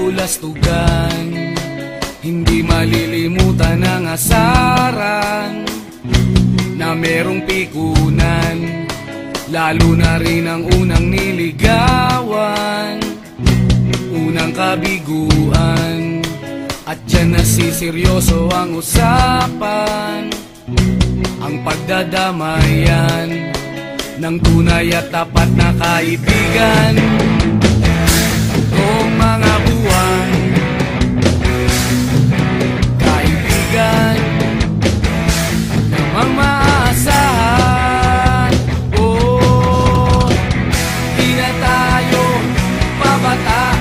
kabulastugan, hindi malilimutan ang asaran na merong pikunan, lalo na rin ang unang niligawan, unang kabiguan. At dyan nasiseryoso ang usapan, ang pagdadamayan ng tunay at tapat na kaibigan. Tatlong mga buwan, kaibigan namang maaasahan. Oh, di na tayo pabata,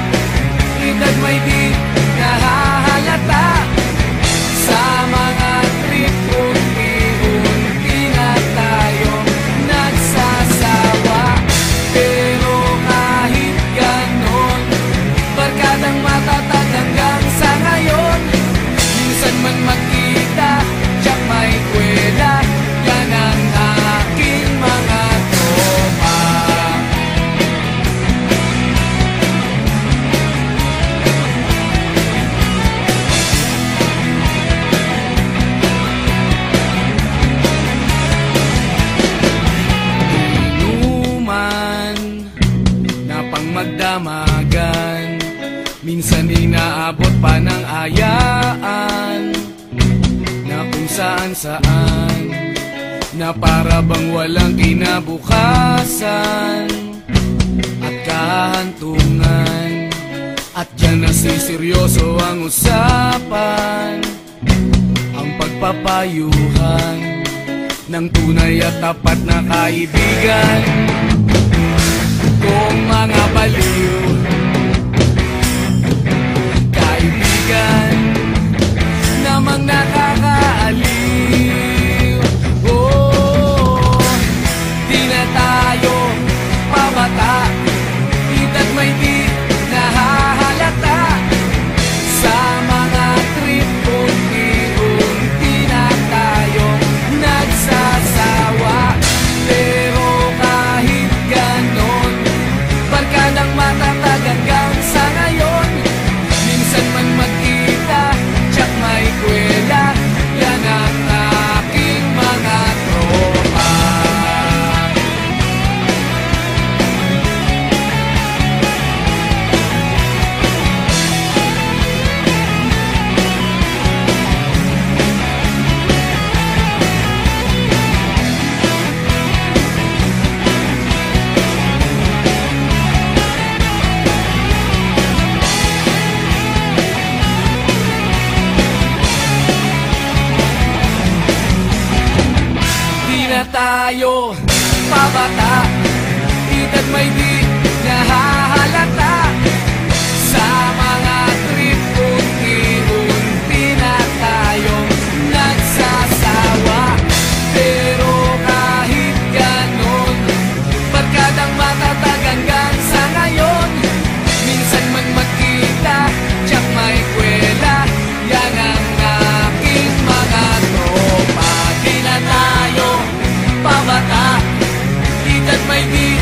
edad may di nahahalata. Sa mga trip unti-unti na tayo nagsasawa. Pero kahit ganon, barkadang matatag hanggang sa ngayon. Minsan man magkita, tiyak may kwela, yan ang aking mga tropa. Inuman na pang magdamagan, minsan inaabot pa ng ayaan, na kung saan-saan, na para bang walang kinabukasan at kahantungan. At dyan nasiseryoso ang usapan, ang pagpapayuhan ng tunay at tapat na kaibigan. Kung mga baliw, kaibigan namang nakakaaliw. Oh, di na tayo pabata, edad may di nahahalata. Sa mga trip unti-unti na tayo nagsasawa. Pero kahit ganon, barkadang matatag hanggang sa ngayon. Minsan man magkita, tiyak may kwela, yan ang aking mga tropa. Tayo pabata, edad may di nahahalata. Sa mga trip unti-unti na tayo nagsasawa. Pero kahit ganon, barkadang matatag hanggang sa ngayon. Minsan man magkita, tiyak may kwela, yan ang aking mga tropa. Di na tayo pabata, edad may di